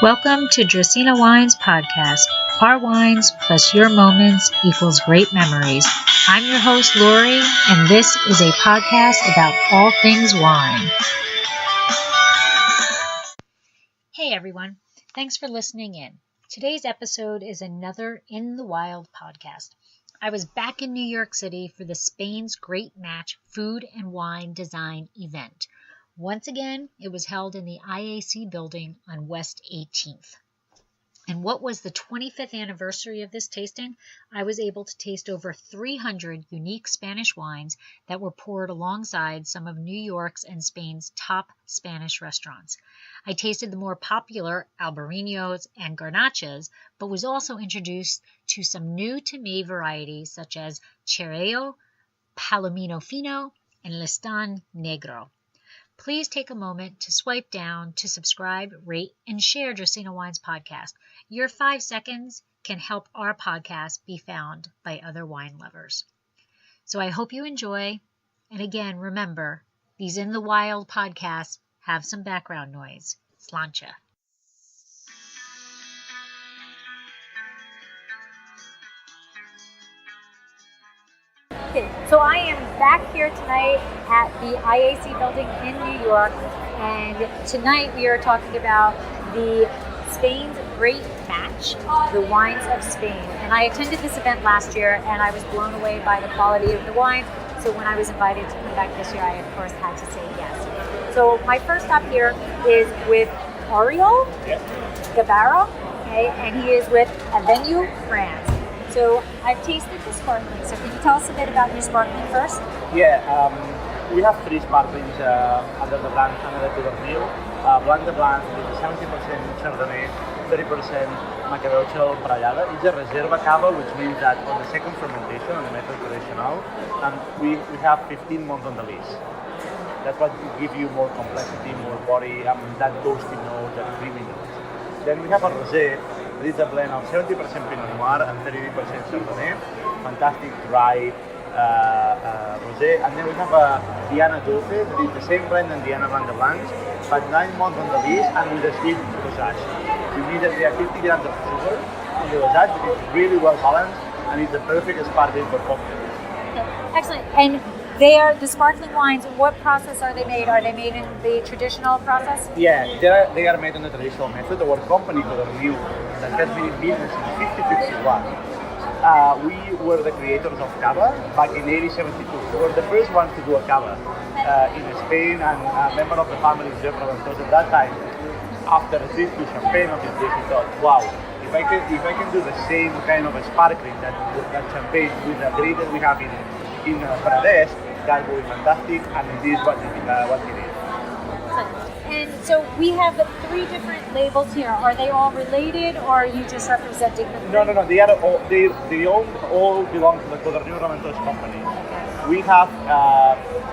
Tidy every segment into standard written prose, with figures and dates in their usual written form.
Welcome to Dracaenawines podcast. Our wines plus your moments equals great memories. I'm your host, Lori, and this is a podcast about all things wine. Hey everyone, thanks for listening in. Today's episode is another In the Wild podcast. I was back in New York City for the Spain's Great Match Food and Wine Design event. Once again, it was held in the IAC building on West 18th. And what was the 25th anniversary of this tasting? I was able to taste over 300 unique Spanish wines that were poured alongside some of New York's and Spain's top Spanish restaurants. I tasted the more popular Albarinos and Garnachas, but was also introduced to some new-to-me varieties such as Xarel-lo, Palomino Fino, and Listan Negro. Please take a moment to swipe down to subscribe, rate, and share Dracaenawines podcast. Your 5 seconds can help our podcast be found by other wine lovers. So I hope you enjoy. And again, remember, these In the Wild podcasts have some background noise. Slancha. Okay, so I am back here tonight at the IAC building in New York, and tonight we are talking about the Spain's Great Match, the wines of Spain. And I attended this event last year, and I was blown away by the quality of the wines. So when I was invited to come back this year, I of course had to say yes. So my first stop here is with Oriol, Gabarro, okay, and he is with Aveniu, France. So I've tasted the sparkling. So can you tell us a bit about your sparkling first? Yeah, we have 3 sparklings under the brand Aveniu. Blanc de Blanc with 70% Chardonnay, 30% Macabeo Brallada. It's a reserva cava, which means that on the second fermentation, on the method traditional, we have 15 months on the lease. That's what will give you more complexity, more body, that toasty note, that creamy note. Then we have a rosé. This is a blend of 70% Pinot Noir and 30% Chardonnay. Fantastic dry rosé. And then we have a Diana Dulce, that is the same blend as Diana Blanc de Blancs, but 9 months on the lease and with a sweet dosage. You need that there are 50 grams of sugar in the dosage, but it's really well balanced and it's the perfect sparkling for cocktails. Excellent. And they are the sparkling wines. What process are they made? Are they made in the traditional process? Yeah, they are made on the traditional method. Our company, Aveniu, that has been in business since 5051. We were the creators of cava back in 1872. We were the first ones to do a cava in Spain, and a member of the family, because at that time, after a trip to Champagne, obviously, he thought, wow, if I can do the same kind of a sparkling that Champagne with the grape that we have in Paradise, that would be fantastic, and this is what he did. And so we have 3 different labels here. Are they all related, or are you just representing them? No. They are all belong to the Cordelina company. We have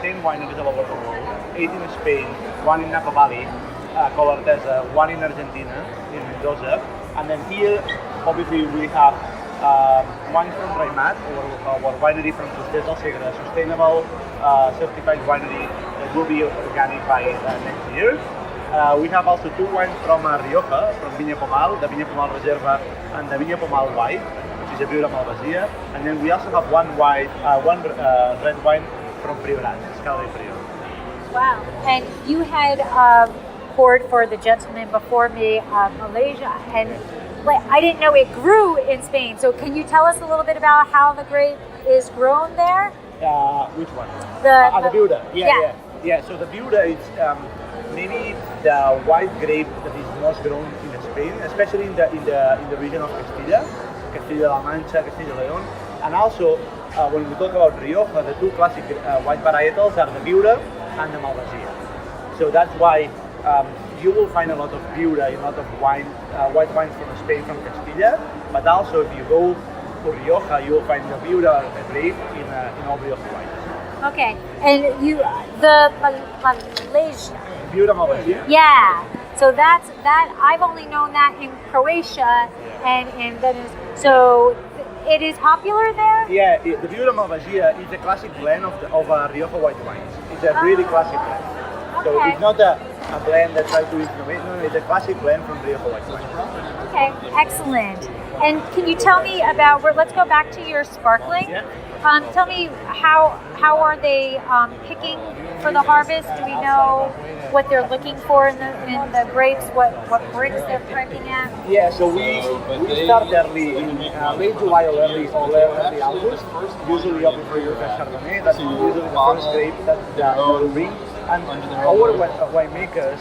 10 wineries all over the world, 8 in Spain, 1 in Napa Valley, called Artesa, 1 in Argentina, in Mendoza, and then here, obviously, we have wine from Raimat, or winery from Schelble, a sustainable certified winery that will be organic by next year. We have also 2 wines from Rioja, from Viña Pomal, the Viña Pomal Reserva and the Viña Pomal White, which is a Viura Malvasia. And then we also have one red wine from Priorat, Schelble Priorat. Wow. And you had poured for the gentleman before me, Malaysia, and I didn't know it grew in Spain. So can you tell us a little bit about how the grape is grown there? Which one? The Viura. Yeah. So the Viura is maybe the white grape that is most grown in Spain, especially in the region of Castilla-La Mancha, Castilla-León, and also when we talk about Rioja, the 2 classic white varietals are the Viura and the Malvasia. So that's why you will find a lot of Viura, a lot of white wines from Spain, from Castilla, but also if you go to Rioja, you will find the Viura grape in all Rioja wines. Okay, and the Malaysia. Viura Malvasia? Yeah, so that I've only known that in Croatia and in Venice. So it is popular there? Yeah, the Viura Malvasia is a classic blend of Rioja white wines. It's a really classic blend. So it's not a blend that tries to innovate. No, it's a classic blend from Rio Hawaii. Okay, excellent. And can you tell me about, let's go back to your sparkling. Yeah. Tell me how are they picking for the harvest? Do we know what they're looking for in the grapes? What bricks they're picking at? Yeah, so we start early in late July or early August. Usually up for your Chardonnay. That's usually the first grape that we bring. And our winemakers,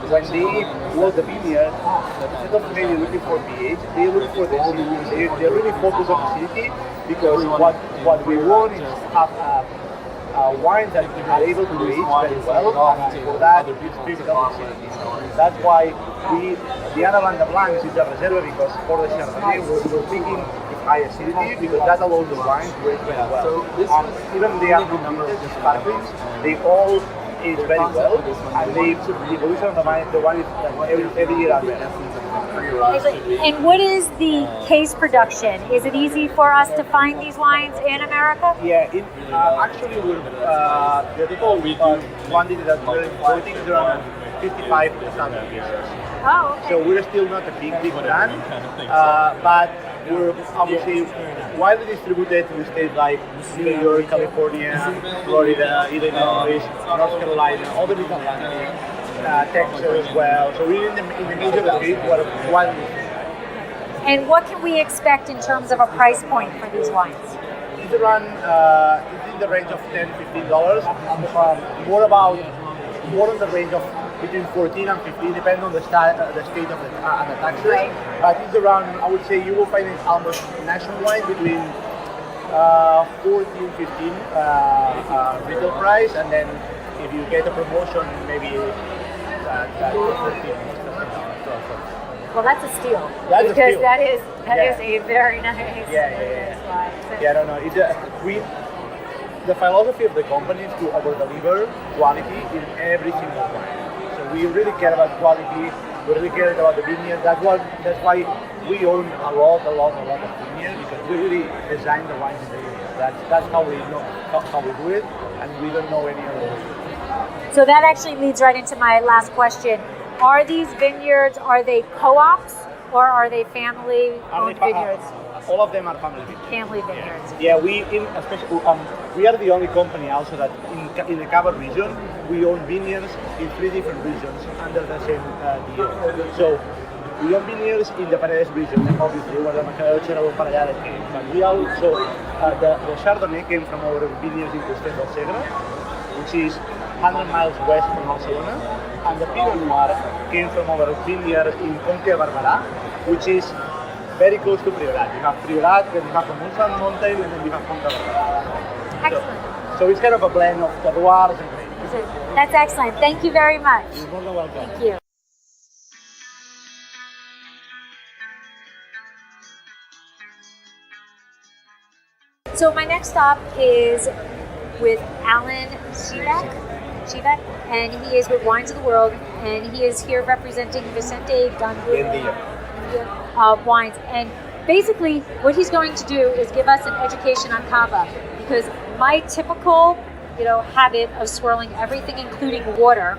when they load the vineyard, instead of maybe looking for pH, they look for the acidity. They really focus on acidity, because what we want is have wines that are able to age very well, and for that it's critical acidity. That's why the Analanda Blancs is a reserve, because for the Chardonnay we're picking high acidity, because that allows the wine to age very well. And even they are the sparklings, they all age very well, and the evolution of the wine is every year are better. And what is the case production? Is it easy for us to find these wines in America? Yeah, actually we're the total quantity that we're importing is around 55,000 cases. Oh, okay. So we're still not a big brand, but we're, I would say, widely distributed to states like New York, California, Florida, Illinois, North Carolina, all the Mid-Atlantic, Texas as well. So we're in the major states where widely distributed. And what can we expect in terms of a price point for these wines? It's around, it's in the range of $10-15. More in the range of between 14 and 15, depending on the state of the taxes. Right. But it's around, I would say, you will find it almost nationwide between 14, 15 retail price, and then if you get a promotion, maybe 13. Well, that's a steal. That's a steal. That is a very nice. Yeah. I don't know. The philosophy of the company is to over-deliver quality in every single wine. So we really care about quality. We really care about the vineyard. That's why we own a lot of vineyard, because we really design the wines in the vineyard. That's how we know how we do it, and we don't know any other way. So that actually leads right into my last question. Are these vineyards, are they co-ops, or are they family-owned vineyards? All of them are family vineyards. Family vineyards. Yeah, we are the only company also that in the Gabarro region we own vineyards in 3 different regions under the same deal. So we own vineyards in the Paredes region, obviously, where the Xarel-lo came. But we also the Chardonnay came from our vineyards in the state of Segre, which is 100 miles west from Barcelona, and the Pinot Noir came from our vineyard in Conca Barberà, which is very close to Priorat. You have Priorat, then you have the Mulsanne Mountain, and then you have Conca Barberà. Excellent. So it's kind of a blend of terroirs and grapes. That's excellent. Thank you very much. You're more than welcome. Thank you. So my next stop is with Alan Schivek, and he is with Wines of the World, and he is here representing Vicente Ganduria wines. And basically, what he's going to do is give us an education on cava, because my typical, habit of swirling everything, including water,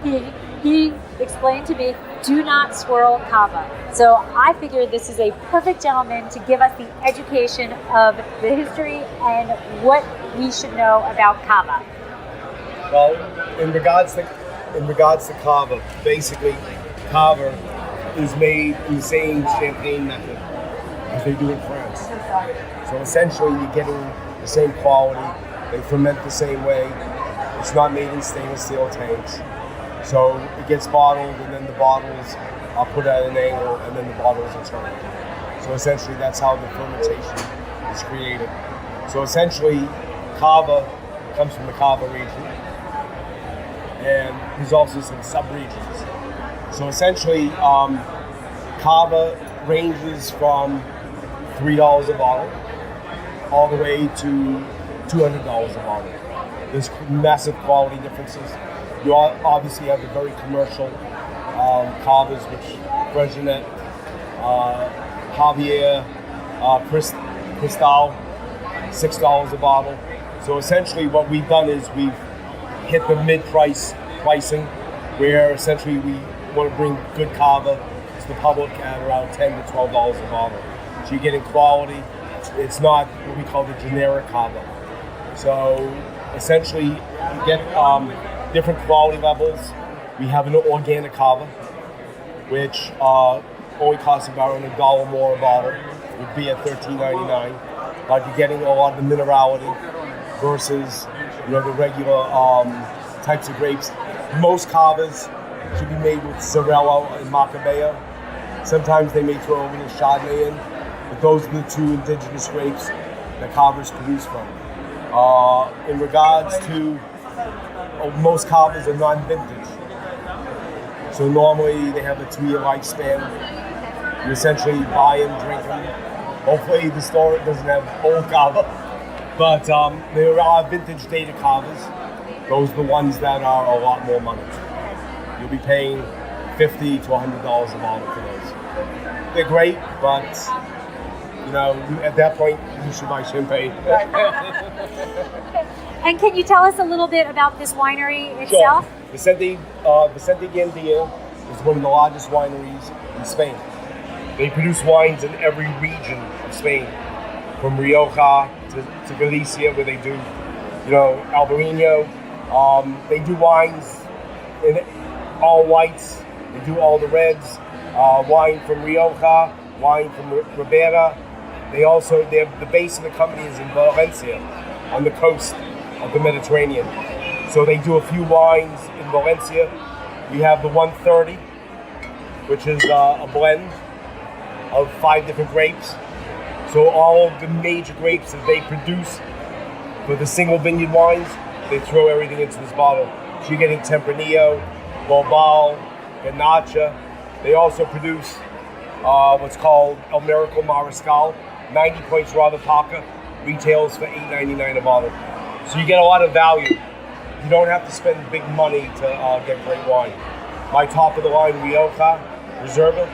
he explained to me, do not swirl cava. So I figured this is a perfect gentleman to give us the education of the history and what we should know about cava. Well, in regards to cava, basically cava is made in the same champagne method as they do in France. So essentially you're getting the same quality, they ferment the same way, it's not made in stainless steel tanks. So it gets bottled, and then the bottles are put at an angle, and then the bottles are turned. So essentially that's how the fermentation is created. So essentially cava comes from the Cava region, and there's also some sub-regions. So essentially cava ranges from $3 a bottle all the way to $200 a bottle. There's massive quality differences. You obviously have the very commercial cavas, which Bregenet, Javier, Cristal, $6 a bottle. So essentially what we've done is we've hit the mid-price pricing where essentially we want to bring good cava to the public at around $10 to $12 a bottle. So you're getting quality. It's not what we call the generic cava. So essentially you get different quality levels. We have an organic cava, which only costs about $1 more a bottle. It would be at $13.99. But you're getting a lot of the minerality versus the regular types of grapes. Most cavas should be made with Xarel-lo and Macabeo. Sometimes they may throw a little Chardonnay in, but those are the two indigenous grapes that cavas produce from. In regards to most cavas are non-vintage, so normally they have a 2-year lifespan. You essentially buy them, drink them. Hopefully the store doesn't have old cava, but there are vintage dated cavas. Those are the ones that are a lot more money. You'll be paying $50 to $100 a bottle for those. They're great, but at that point you should buy champagne. And can you tell us a little bit about this winery itself? Sure. Vicente Gandia is one of the largest wineries in Spain. They produce wines in every region of Spain, from Rioja to Galicia, where they do, Albarino. They do wines in all whites. They do all the reds. Wine from Rioja, wine from Ribera. The base of the company is in Valencia, on the coast of the Mediterranean. So they do a few wines in Valencia. We have the 130, which is a blend of 5 different grapes. So all of the major grapes that they produce for the single vineyard wines, they throw everything into this bottle. So you're getting Tempranillo, Bobal, Garnacha. They also produce what's called El Miracle Mariscal, 90 points Rava Paca, retails for $8.99 a bottle. So you get a lot of value. You don't have to spend big money to get great wine. My top of the line Rioja Reserva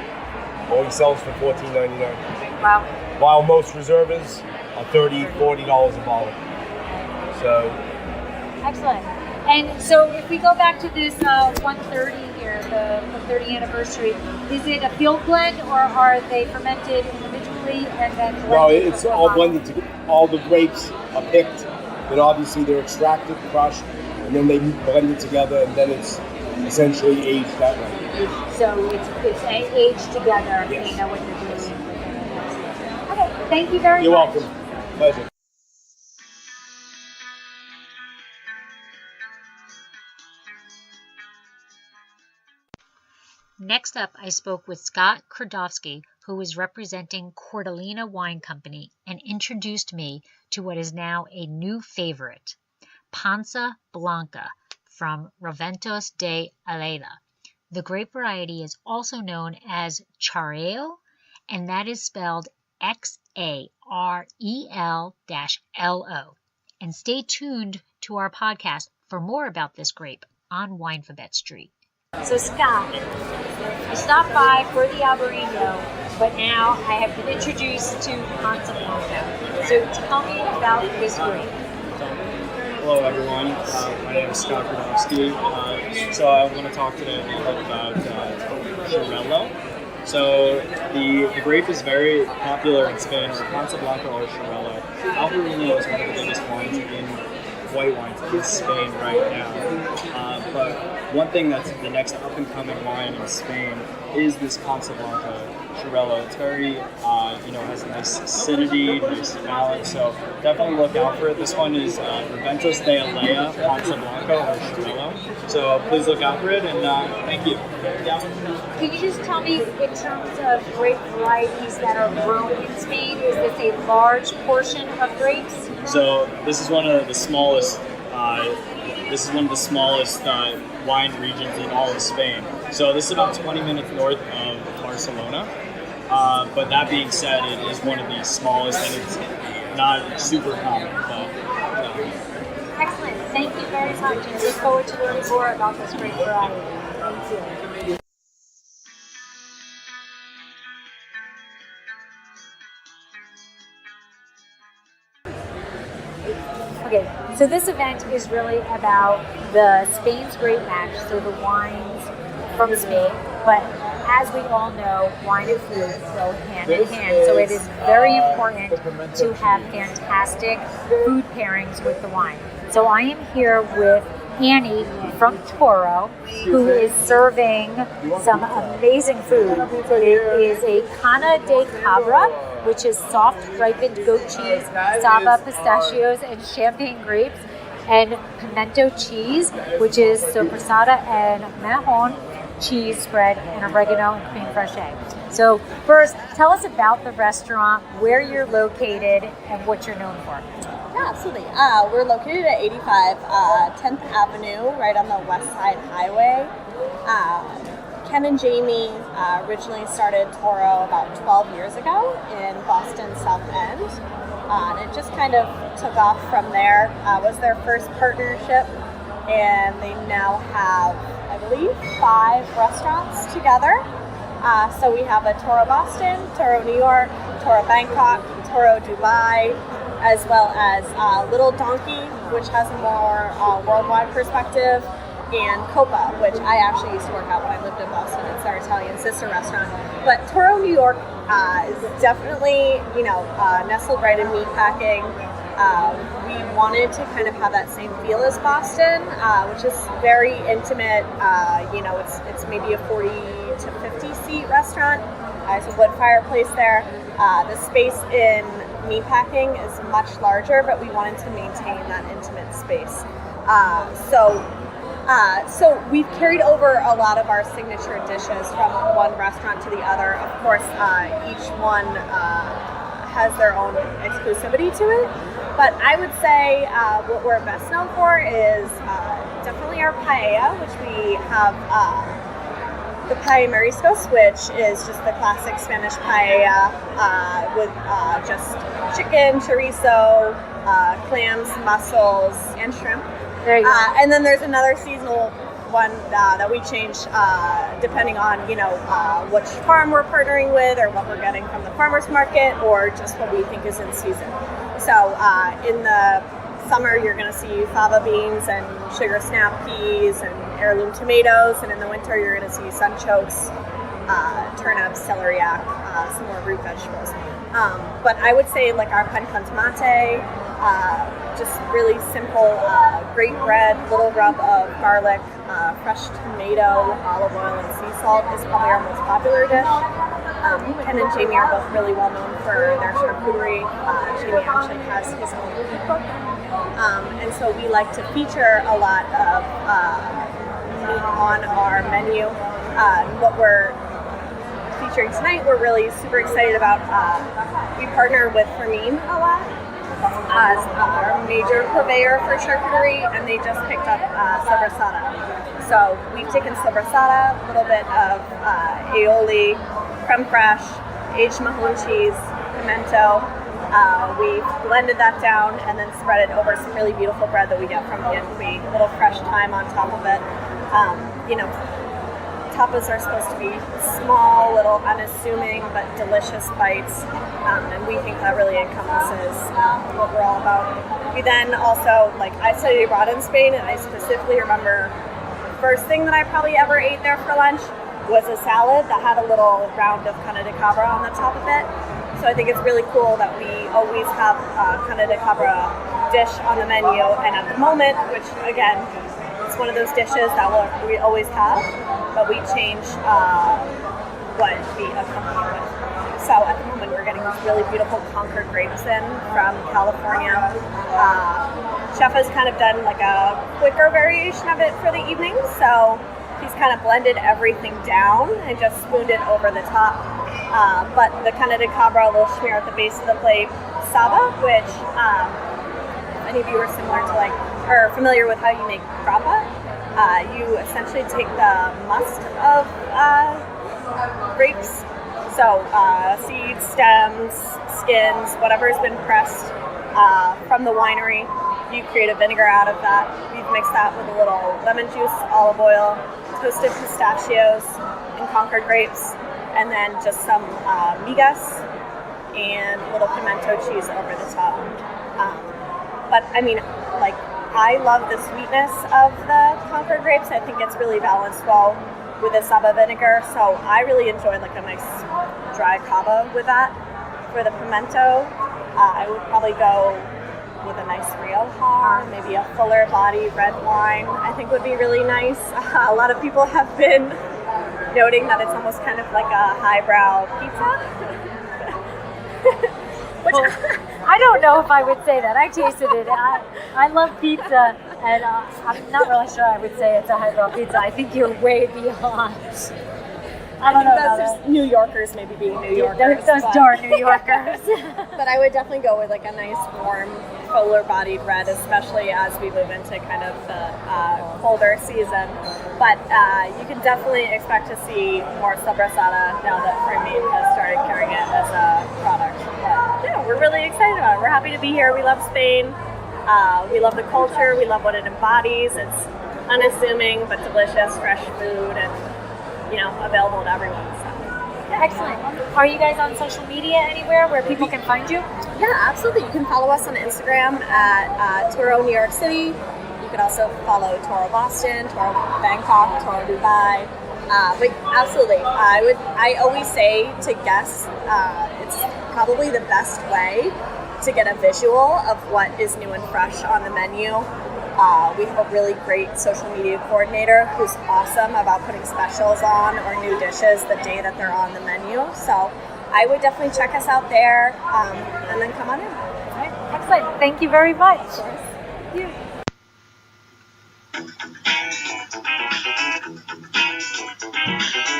only sells for $14.99. Wow. While most Reservas are $30, $40 a bottle. So. Excellent. And so if we go back to this 130 here, the 30th anniversary, is it a field blend or are they fermented individually and then blended? No, it's all blended together. All the grapes are picked, then obviously they're extracted, crushed, and then they blend it together, and then it's essentially aged that way. So it's aged together. Yes. You know what you're doing. Okay, thank you very You're much. welcome. Pleasure. Next up, I spoke with Scott Grodofsky, who is representing Cordelina Wine Company, and introduced me to what is now a new favorite, Pansa Blanca from Raventos de Alella. The grape variety is also known as Xarel-lo, and that is spelled Xarel-lo. And stay tuned to our podcast for more about this grape on Winefabet Street. So Scott, I stopped by for the Albarino, but now I have been introduced to Pansa Blanca. So tell me about this grape. Hello everyone, my name is Scott Grodofsky. So I want to talk today a little bit about Xarel-lo. So the grape is very popular in Spain, Pansa Blanca or Xarel-lo. Albarino is one of the biggest wines in white wines in Spain right now. But one thing that's the next up-and-coming wine in Spain is this Pansa Blanca Xarel-lo. It's very, has a nice acidity, nice balance, so definitely look out for it. This one is Raventos de Alella Pansa Blanca or Xarel-lo. So please look out for it, and thank you. Yeah. Can you just tell me, in terms of grape varieties that are grown in Spain, is this a large portion of grapes? So this is one of the smallest. Wine regions in all of Spain. So this is about 20 minutes north of Barcelona. But that being said, it is one of the smallest, and it's not super common. But Excellent. Thank you very much, and I look forward to learning more about this great variety. Thank you. Okay, So this event is really about the Spain's Great Match, so the wines from Spain. But as we all know, wine and food go hand in hand. So it is very important to have fantastic food pairings with the wine. So I am here with Annie from Toro, who is serving some amazing food. It is a canna de cabra, which is soft ripened goat cheese, saba pistachios, and champagne grapes, and pimento cheese, which is sopressata and mahon cheese spread, and oregano and cream fraiche. So first, tell us about the restaurant, where you're located, and what you're known for. Yeah, absolutely. We're located at 85 10th Avenue, right on the West Side Highway. Ken and Jamie originally started Toro about 12 years ago in Boston South End. And it just kind of took off from there. It was their first partnership, and they now have, I believe, 5 restaurants together. So we have a Toro Boston, Toro New York, Toro Bangkok, Toro Dubai, as well as Little Donkey, which has a more worldwide perspective, and Copa, which I actually used to work at when I lived in Boston. It's our Italian sister restaurant. But Toro New York is definitely, nestled right in meatpacking. We wanted to kind of have that same feel as Boston, which is very intimate. It's maybe a 40 to 50 seat restaurant. There's a wood fireplace there. The space in meatpacking is much larger, but we wanted to maintain that intimate space. So we've carried over a lot of our signature dishes from one restaurant to the other. Of course, each one has their own exclusivity to it. But I would say what we're best known for is definitely our paella, which we have the paella mariscos, which is just the classic Spanish paella with just chicken, chorizo, clams, mussels, and shrimp. There you go. And then there's another seasonal one that we change depending on, which farm we're partnering with, or what we're getting from the farmer's market, or just what we think is in season. So in the summer, you're going to see fava beans and sugar snap peas and heirloom tomatoes, and in the winter, you're going to see sunchokes, turnips, celeriac, some more root vegetables. But I would say like our pan con tomate, just really simple, great bread, little rub of garlic, fresh tomato, olive oil, and sea salt is probably our most popular dish. Ken and Jamie are both really well known for their charcuterie. Jamie actually has his own cookbook. And so we like to feature a lot of meat on our menu. What we're featuring tonight, we're really super excited about. We partner with Fermin a lot as our major purveyor for charcuterie, and they just picked up sopressata. So we've taken sopressata, a little bit of aioli, creme fraiche, aged mahon cheese, pimento. We've blended that down and then spread it over some really beautiful bread that we get from the Italy, a little fresh thyme on top of it. Tapas are supposed to be small, little unassuming, but delicious bites, and we think that really encompasses what we're all about. We then also, I studied abroad in Spain, and I specifically remember the first thing that I probably ever ate there for lunch was a salad that had a little round of canna de cabra on the top of it. So I think it's really cool that we always have a canna de cabra dish on the menu, and at the moment, which again, it's one of those dishes that we always have, but we change what we accompany with. So at the moment, we're getting these really beautiful Concord grapes in from California. Chef has kind of done like a quicker variation of it for the evening, so he's kind of blended everything down and just spooned it over the top. But the canna de cabra will smear at the base of the plate saba, which if any of you are or familiar with how you make grappa, you essentially take the must of grapes. So seeds, stems, skins, whatever has been pressed from the winery, you create a vinegar out of that. We've mixed that with a little lemon juice, olive oil, toasted pistachios, and Concord grapes, and then just some migas and a little pimento cheese over the top. But I mean, like, I love the sweetness of the Concord grapes. I think it's really balanced well with a Saba vinegar. So I really enjoyed like a nice dry cava with that. For the pimento, I would probably go with a nice Rioja, maybe a fuller body red wine, I think would be really nice. A lot of people have been noting that it's almost kind of like a highbrow pizza. I don't know if I would say that. I tasted it. I love pizza, and I'm not really sure I would say it's a highbrow pizza. I think you're way beyond. I don't know. That's just New Yorkers maybe being New Yorkers. Those darn New Yorkers. But I would definitely go with like a nice warm, fuller-bodied red, especially as we move into kind of the colder season. But you can definitely expect to see more Sobrasada now that Fermin has started carrying it as a product. But yeah, we're really excited about it. We're happy to be here. We love Spain. We love the culture. We love what it embodies. It's unassuming but delicious, fresh food, and available to everyone. So. Excellent. Are you guys on social media anywhere where people can find you? Yeah, absolutely. You can follow us on Instagram at Toro New York City. You can also follow Toro Boston, Toro Bangkok, Toro Dubai. But absolutely, I always say to guests, it's probably the best way to get a visual of what is new and fresh on the menu. We have a really great social media coordinator who's awesome about putting specials on or new dishes the day that they're on the menu. So I would definitely check us out there and then come on in. All right. Excellent. Thank you very much. Thank you.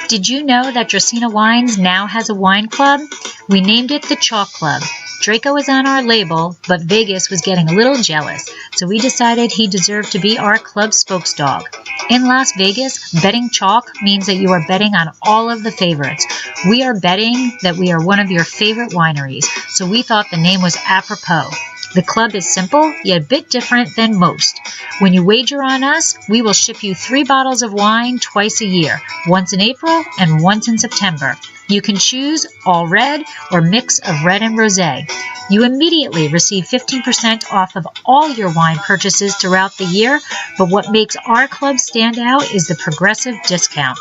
Did you know that Dracaenawines now has a wine club? We named it the Chalk Club. Draco was on our label, but Vegas was getting a little jealous, so we decided he deserved to be our club spokesdog. In Las Vegas, betting chalk means that you are betting on all of the favorites. We are betting that we are one of your favorite wineries, so we thought the name was apropos. The club is simple, yet a bit different than most. When you wager on us, we will ship you 3 bottles of wine twice a year, once in April and once in September. You can choose all red or mix of red and rosé. You immediately receive 15% off of all your wine purchases throughout the year, but what makes our club stand out is the progressive discount.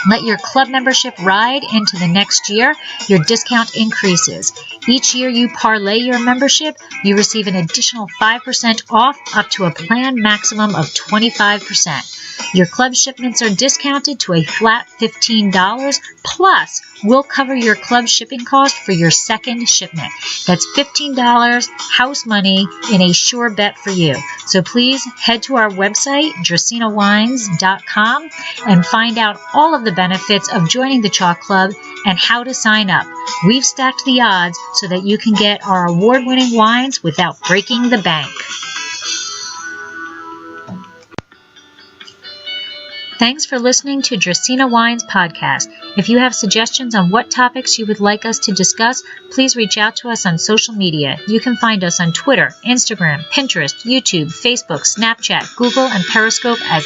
Let your club membership ride into the next year. Your discount increases. Each year you parlay your membership, you receive an additional 5% off up to a planned maximum of 25%. Your club shipments are discounted to a flat $15, plus we'll cover your club shipping cost for your second shipment. That's $15 house money in a sure bet for you. So please head to our website, Dracaenawines.com, and find out all of the benefits of joining the Chalk Club and how to sign up. We've stacked the odds so that you can get our award-winning wines without breaking the bank. Thanks for listening to Dracaenawines podcast. If you have suggestions on what topics you would like us to discuss, please reach out to us on social media. You can find us on Twitter, Instagram, Pinterest, YouTube, Facebook, Snapchat, Google, and Periscope as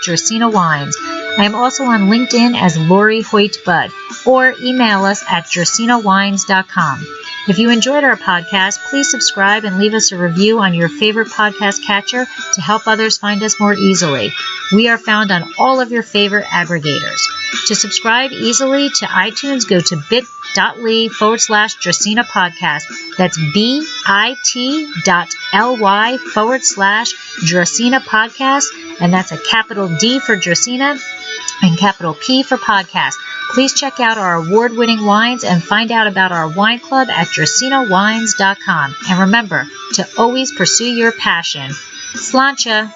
@Dracaenawines. I am also on LinkedIn as Lori Hoyt Budd, or email us at Dracaenawines.com. If you enjoyed our podcast, please subscribe and leave us a review on your favorite podcast catcher to help others find us more easily. We are found on all of your favorite aggregators. To subscribe easily to iTunes, go to bit.ly/Dracaena podcast. That's bit.ly/Dracaena podcast. And that's a capital D for Dracaena and capital P for podcast. Please check out our award-winning wines and find out about our wine club at Dracaenawines.com. And remember to always pursue your passion. Sláinte!